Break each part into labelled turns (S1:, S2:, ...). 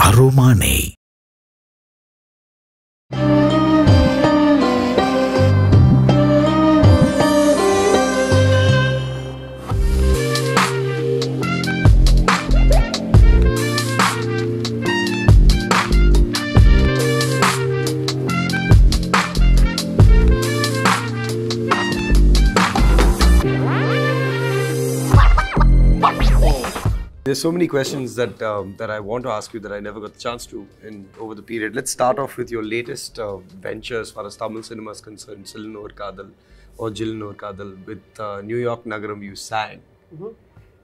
S1: Aromane.
S2: There's so many questions that that I want to ask you that I never got the chance to over the period. Let's start off with your latest venture as far as Tamil cinema is concerned, Jillan or Kadhal or Jillan or Kadhal. With New York Nagaram you sang.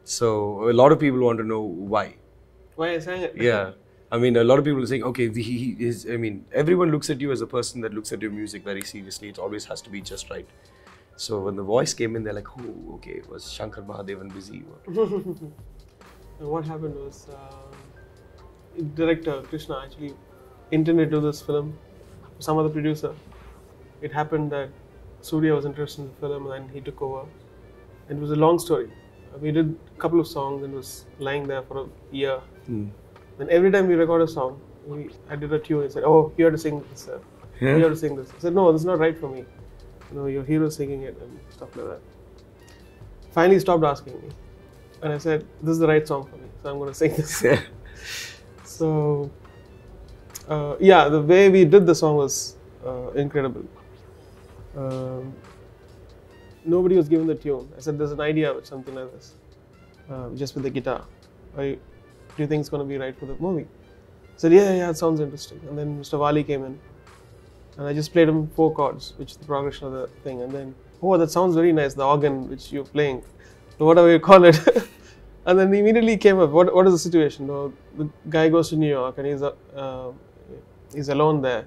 S2: So a lot of people want to know why.
S3: Why I sang it?
S2: Yeah. I mean, a lot of people are saying, okay, he is, I mean, everyone looks at you as a person that looks at your music very seriously. It always has to be just right. So when the voice came in, they're like, oh, okay, was Shankar Mahadevan busy?
S3: And what happened was, director Krishna actually intended to do this film, some other producer. It happened that Surya was interested in the film and then he took over. And it was a long story. We did a couple of songs and it was lying there for a year. Then every time we record a song, I did a tune and said, oh, you have to sing this, you have to sing this. I said, no, this is not right for me. You know, your hero's singing it and stuff like that. Finally he stopped asking me. And I said, this is the right song for me, so I'm going to sing this. So, yeah, the way we did the song was incredible. Nobody was given the tune. I said, there's an idea with something like this, just with the guitar. Do you think it's going to be right for the movie? I said, yeah, it sounds interesting. And then Mr. Wali came in, and I just played him 4 chords, which is the progression of the thing. And then, oh, that sounds very nice, the organ which you're playing. Whatever you call it. And then immediately came up, what is the situation? The guy goes to New York and he's alone there.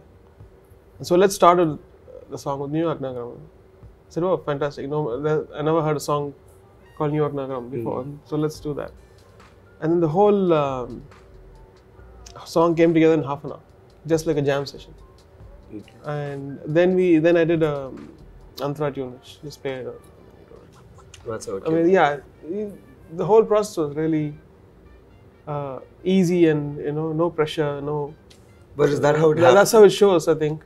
S3: And so let's start with the song with New York Nagaram. I said, oh, fantastic. No, I never heard a song called New York Nagaram before. So let's do that. And then the whole song came together in half an hour, just like a jam session. And then I did a Antra tune, which just played.
S2: That's how it
S3: I mean, yeah, the whole process was really easy and, no pressure, no...
S2: But is that how it happens?
S3: That's how it shows, I think.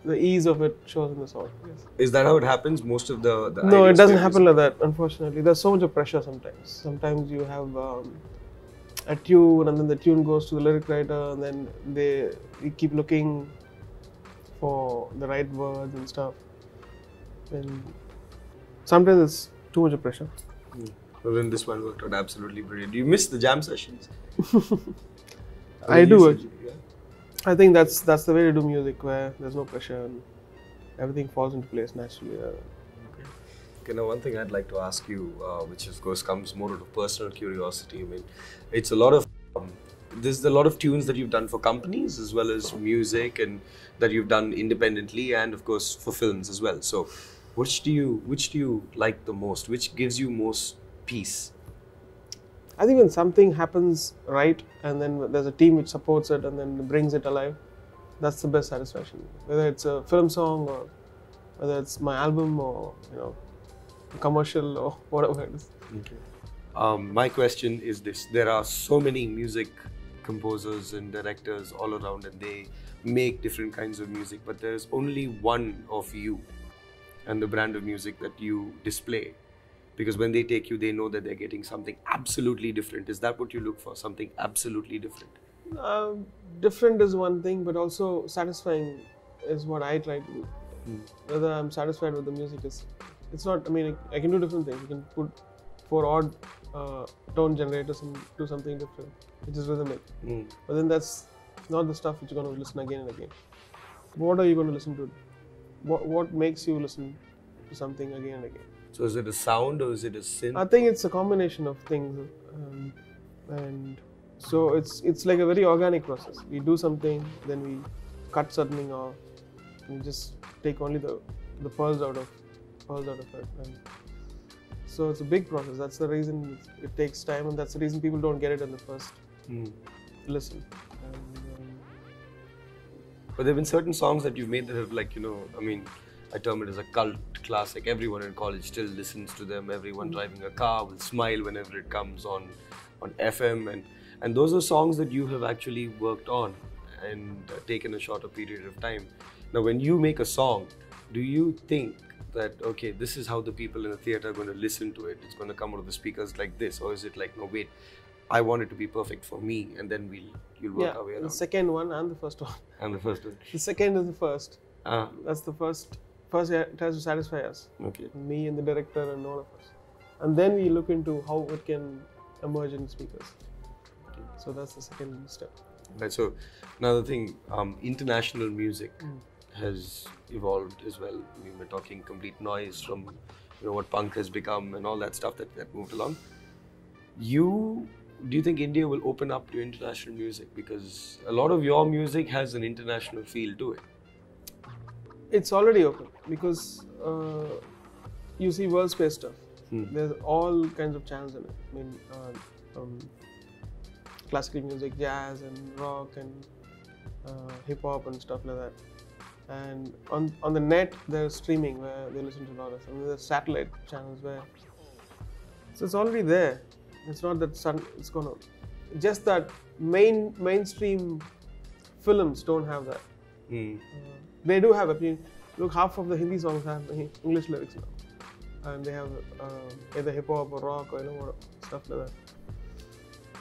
S3: The ease of it shows in the song. Yes.
S2: Is that how it happens? Most of the
S3: No, it doesn't happen like that, unfortunately. There's so much of pressure sometimes. Sometimes you have a tune and then the tune goes to the lyric writer and then you keep looking for the right words and stuff. And sometimes it's too much of pressure.
S2: Well, then this one worked out absolutely brilliant. Do you miss the jam sessions?
S3: I do. Yeah. I think that's the way to do music, where there's no pressure and everything falls into place naturally.
S2: Okay, now one thing I'd like to ask you, which of course comes more out of personal curiosity. I mean, it's a lot of there's a lot of tunes that you've done for companies as well as music, and that you've done independently, and of course for films as well. So, which do you like the most? Which gives you most peace?
S3: I think when something happens right and then there's a team which supports it and then brings it alive, that's the best satisfaction. Whether it's a film song or whether it's my album or a commercial or whatever it is.
S2: Okay. My question is this: there are so many music composers and directors all around, and they make different kinds of music, but there's only one of you and the brand of music that you display, because when they take you, they know that they're getting something absolutely different. Is that what you look for? Something absolutely different?
S3: Different is one thing, but also satisfying is what I try to do. Whether I'm satisfied with the music it's not, I mean, I can do different things. You can put 4 odd tone generators and do something different, which is rhythmic. But then that's not the stuff which you're going to listen again and again. What are you going to listen to? What makes you listen to something again and again?
S2: So is it a sound or is it a synth?
S3: I think it's a combination of things, and so it's like a very organic process. We do something, then we cut something off, and we just take only the pearls out of it. And so it's a big process. That's the reason it takes time, and that's the reason people don't get it in the first listen.
S2: But there have been certain songs that you've made that have, like, I mean, I term it as a cult classic. Everyone in college still listens to them. Everyone driving a car will smile whenever it comes on FM. And those are songs that you have actually worked on and taken a shorter period of time. Now, when you make a song, do you think that, okay, this is how the people in the theatre are going to listen to it, it's going to come out of the speakers like this, or is it like, no, wait, I want it to be perfect for me, and then you'll work our way around?
S3: The second one and the first one.
S2: And the first one.
S3: The second is the first.
S2: Ah.
S3: That's the first. First, it has to satisfy us.
S2: Okay.
S3: Me and the director and all of us. And then we look into how it can emerge in speakers. Okay. So that's the second step.
S2: Right. So another thing, international music has evolved as well. We were talking complete noise from what punk has become and all that stuff that moved along. Do you think India will open up to international music? Because a lot of your music has an international feel to it.
S3: It's already open because you see world space stuff. There's all kinds of channels in it. I mean, classical music, jazz and rock and hip hop and stuff like that. And on the net, there's streaming where they listen to a lot of stuff. And there's satellite channels where, so it's already there. It's not that it's gonna. Just that mainstream films don't have that. They do have. I mean, look, half of the Hindi songs have English lyrics now, and they have either hip hop or rock or stuff like that.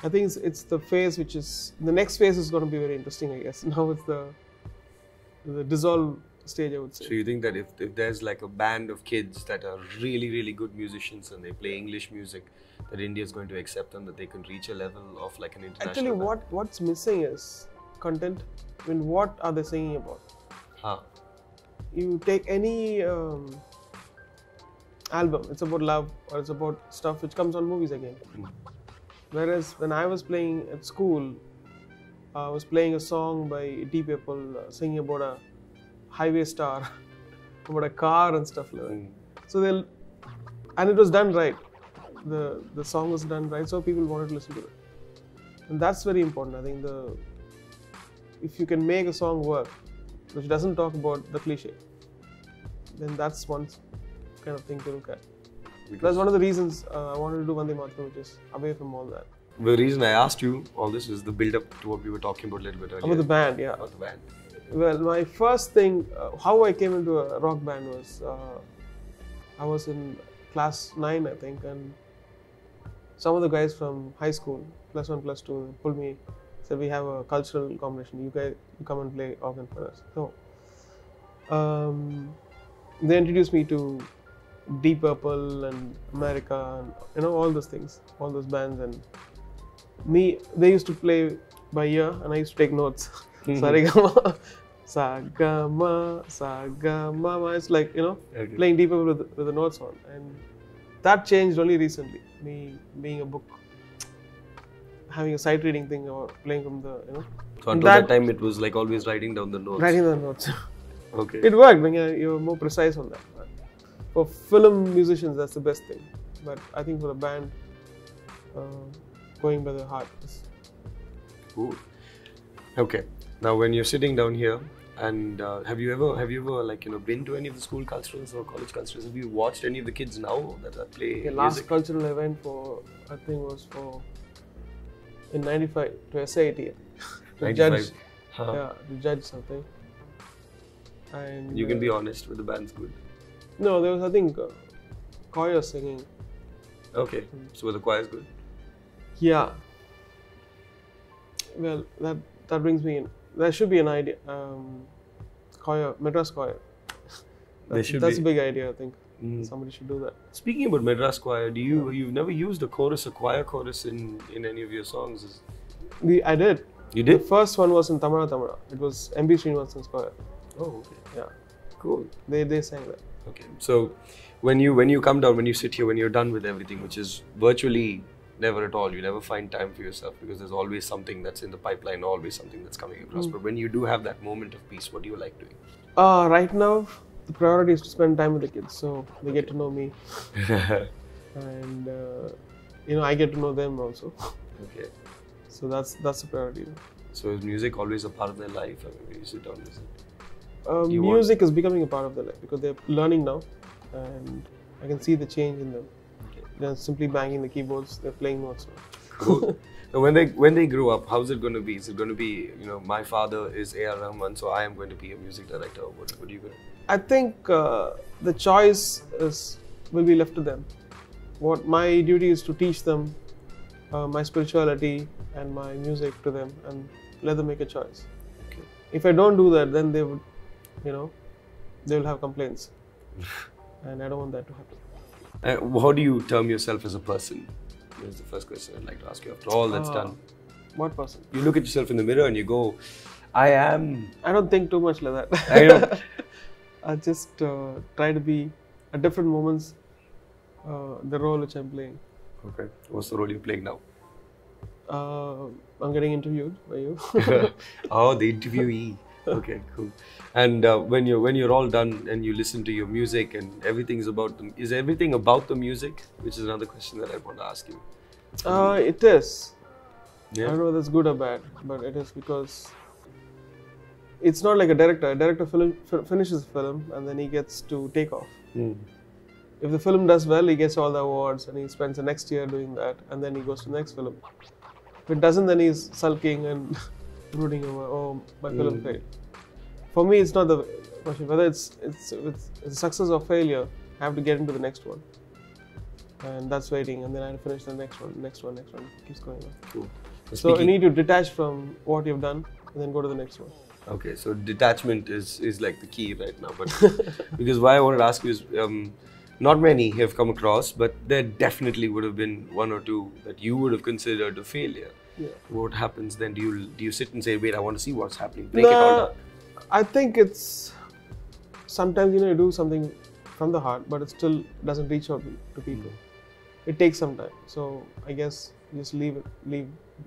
S3: I think it's the phase which is the next phase is going to be very interesting. I guess now it's the dissolve stage, I would say.
S2: So you think that if there's like a band of kids that are really, really good musicians and they play English music, that India is going to accept them, that they can reach a level of like an international
S3: Actually,
S2: band?
S3: what's missing is content. I mean, what are they singing about? You take any album, it's about love or it's about stuff which comes on movies again. Whereas when I was playing at school, I was playing a song by Deep People singing about a highway star, about a car and stuff like that. So and it was done right. The song was done right, so people wanted to listen to it. And that's very important. I think if you can make a song work, which doesn't talk about the cliche, then that's one kind of thing to look at. That's one of the reasons I wanted to do Vande Mataram, which is away from all that.
S2: The reason I asked you all this is the build-up to what we were talking about a little bit earlier.
S3: About the band, yeah.
S2: About the band.
S3: Well, my first thing, how I came into a rock band was, I was in class 9, I think, and some of the guys from high school, plus 1, plus 2, pulled me, said, we have a cultural competition, you guys come and play organ for us. So, they introduced me to Deep Purple and America and all those things, all those bands, and they used to play by ear and I used to take notes. Sarigama, Sagama, Sagama. It's like, playing Deep Purple with the notes on. And that changed only recently. Me being a book, having a sight reading thing or playing from the,
S2: So until that time it was like always writing down the notes.
S3: Writing the notes.
S2: Okay.
S3: It worked when you're more precise on that. But for film musicians, that's the best thing. But I think for a band, going by the heart is
S2: cool. Okay. Now, when you're sitting down here, and have you ever like been to any of the school culturals or college culturals? Have you watched any of the kids now that play music?
S3: Last cultural event I think was in '95 to SIT. To judge, to judge something. And
S2: you can be honest with the band's good.
S3: No, there was I think choir singing.
S2: Okay, so the choir's good.
S3: Yeah. Well, that brings me in. There should be an idea. Choir, Madras choir. That's a big idea, I think. Somebody should do that.
S2: Speaking about Madras choir, you've never used a choir chorus in any of your songs?
S3: I did.
S2: You did?
S3: The first one was in Tamara Tamara. It was M.B. Srinivasan's choir.
S2: Oh, okay.
S3: Yeah.
S2: Cool.
S3: They sang that.
S2: Okay. So when you come down, when you sit here, when you're done with everything, which is virtually never at all, you never find time for yourself because there's always something that's in the pipeline, always something that's coming across. But when you do have that moment of peace, what do you like doing?
S3: Right now, the priority is to spend time with the kids, so they get to know me, and I get to know them also.
S2: Okay.
S3: So that's the priority.
S2: So is music always a part of their life? I mean, when you sit down, is it?
S3: Music is becoming a part of their life because they're learning now, and I can see the change in them. They're simply banging the keyboards, they're playing notes now.
S2: Cool. So when they grow up, how's it going to be? Is it going to be, my father is A.R.Rahman, so I am going to be a music director? What are you going to?
S3: I think the choice will be left to them. What my duty is to teach them my spirituality and my music to them and let them make a choice.
S2: Okay.
S3: If I don't do that, then they would, they will have complaints, and I don't want that to happen.
S2: How do you term yourself as a person? That's the first question I'd like to ask you after all that's done.
S3: What person?
S2: You look at yourself in the mirror and you go, I am.
S3: I don't think too much like that.
S2: I know.
S3: I just try to be at different moments the role which I'm playing.
S2: Okay. What's the role you're playing now?
S3: I'm getting interviewed by you.
S2: Oh, the interviewee. Okay, cool. And when you're all done and you listen to your music and everything's about them, is everything about the music? Which is another question that I want to ask you.
S3: It is.
S2: Yeah.
S3: I don't know whether it's good or bad, but it is because it's not like a director. A director finishes the film and then he gets to take off. If the film does well, he gets all the awards and he spends the next year doing that, and then he goes to the next film. If it doesn't, then he's sulking and brooding over, oh, my film failed. For me, it's not the question whether it's a success or failure. I have to get into the next one, and that's waiting, and then I have to finish the next one. It keeps going on.
S2: Cool.
S3: So you need to detach from what you've done and then go to the next one.
S2: Okay, so detachment is like the key right now. But because why I wanted to ask you is, not many have come across, but there definitely would have been one or two that you would have considered a failure.
S3: Yeah.
S2: What happens then? Do you sit and say, wait, I want to see what's happening, break it all down?
S3: I think it's sometimes you do something from the heart, but it still doesn't reach out to people. It takes some time, so I guess you just leave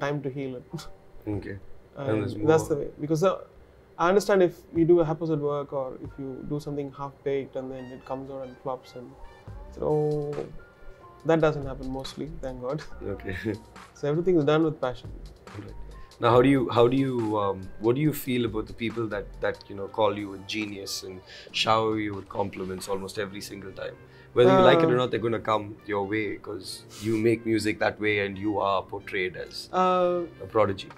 S3: time to heal it.
S2: Okay,
S3: and that's the way, because I understand if you do a haphazard work or if you do something half-baked and then it comes out and flops and so that doesn't happen mostly, thank God.
S2: Okay.
S3: So everything is done with passion.
S2: Right. Now, what do you feel about the people that call you a genius and shower you with compliments almost every single time? Whether you like it or not, they're going to come your way because you make music that way and you are portrayed as a prodigy.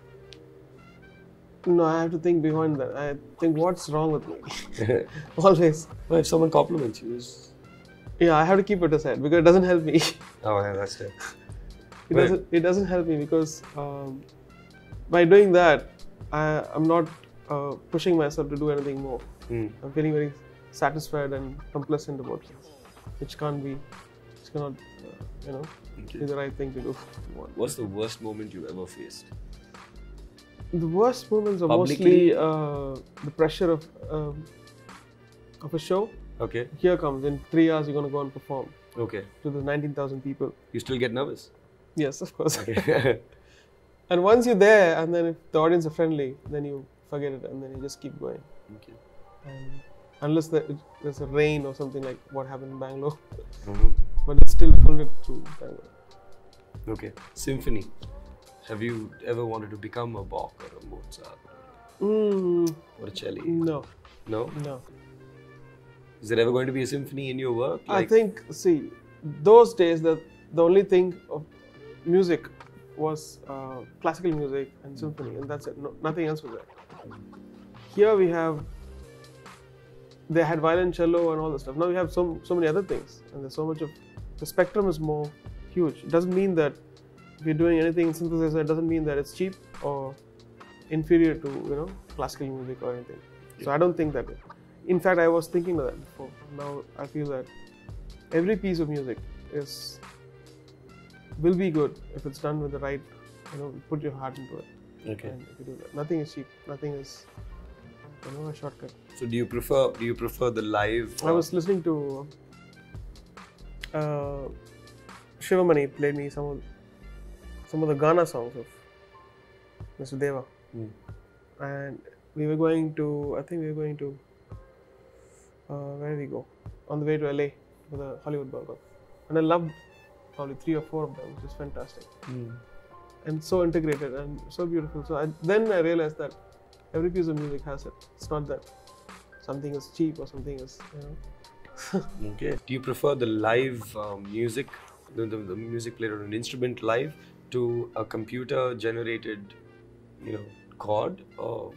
S3: No, I have to think behind that. I think, what's wrong with me? Always.
S2: Well, if someone compliments you,
S3: yeah, I have to keep it aside because it doesn't help me.
S2: Oh, yeah, that's it.
S3: It doesn't help me because by doing that, I'm not pushing myself to do anything more. I'm feeling very satisfied and complacent about things, which cannot be the right thing to do.
S2: What's the worst moment you ever faced?
S3: The worst moments are mostly the pressure of a show.
S2: Okay.
S3: Here comes, in 3 hours you're going to go and perform.
S2: Okay.
S3: To the 19,000 people.
S2: You still get nervous?
S3: Yes, of course.
S2: Okay.
S3: And once you're there, and then if the audience are friendly, then you forget it and then you just keep going.
S2: Okay.
S3: And unless there's a rain or something like what happened in Bangalore. But it's still pulled it through Bangalore.
S2: Okay. Symphony. Have you ever wanted to become a Bach or a Mozart or a cello?
S3: No.
S2: No?
S3: No.
S2: Is there ever going to be a symphony in your work?
S3: I think, see, those days the only thing of music was classical music and symphony, and that's it. No, nothing else was there. Here they had violoncello and all this stuff. Now we have so many other things, and there's so much of the spectrum is more huge. It doesn't mean that if you're doing anything in synthesizer, it doesn't mean that it's cheap or inferior to classical music or anything. Yeah. So I don't think that way. In fact, I was thinking of that before. Now I feel that every piece of music will be good if it's done with the right, put your heart into it.
S2: Okay.
S3: And if you do that, nothing is cheap. Nothing is, a shortcut.
S2: So do you prefer the live?
S3: I was listening to Shivamani played me some of the Ghana songs of Mr. Deva, and we were going to. I think we were going to. Where did we go? On the way to LA for the Hollywood Burger, and I loved probably 3 or 4 of them, which is fantastic, and so integrated and so beautiful. So then I realized that every piece of music has it. It's not that something is cheap or something is,
S2: Okay. Do you prefer the live music, the music played on an instrument live, to a computer-generated, chord, or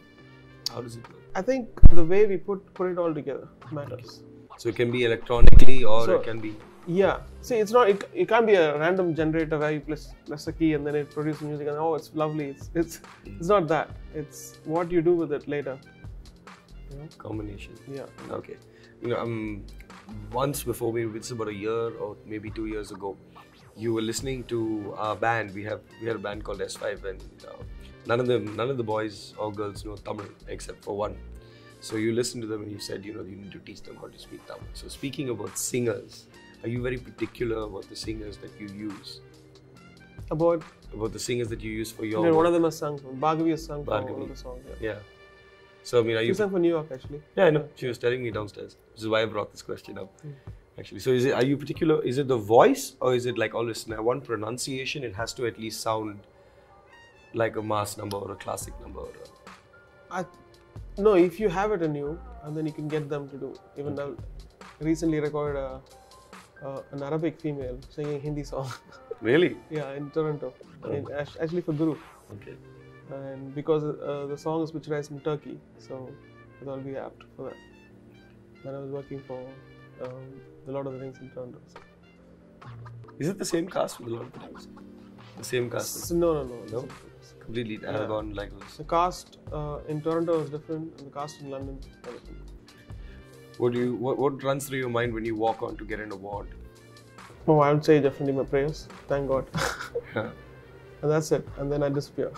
S2: how does it work?
S3: I think the way we put it all together matters.
S2: So it can be electronically, or it can be.
S3: Yeah. See, it's not. It can't be a random generator where you press a key and then it produces music and it's lovely. It's not that. It's what you do with it later.
S2: Combination.
S3: Yeah.
S2: Okay. Once before, maybe it's about a year or maybe 2 years ago, you were listening to our band. We had a band called S5, and none of the boys or girls know Tamil except for one. So you listened to them and you said, you need to teach them how to speak Tamil. So speaking about singers, are you very particular about the singers that you use? About the singers that you use for your.
S3: One of them has sung. Bhargavi has sung for one of the songs.
S2: Yeah. So are you?
S3: She sang for New York actually.
S2: Yeah, I know. She was telling me downstairs. This is why I brought this question up. Actually, so are you particular? Is it the voice, or is it like always? I want pronunciation. It has to at least sound like a mass number or a classic number.
S3: No, if you have it in you, and then you can get them to do. Even I recently recorded an Arabic female singing Hindi song.
S2: Really?
S3: Yeah, in Toronto. Actually for Guru.
S2: Okay.
S3: And because the song is picturized in Turkey, so it will be apt for that. When I was working for The Lord of the Rings in Toronto. So.
S2: Is it the same cast with The Lord of the Rings? The same cast?
S3: No.
S2: Completely gone like this.
S3: The cast in Toronto is different, and the cast in London is different.
S2: What runs through your mind when you walk on to get an award?
S3: Oh, I would say definitely my prayers. Thank God.
S2: Yeah.
S3: And that's it. And then I disappear.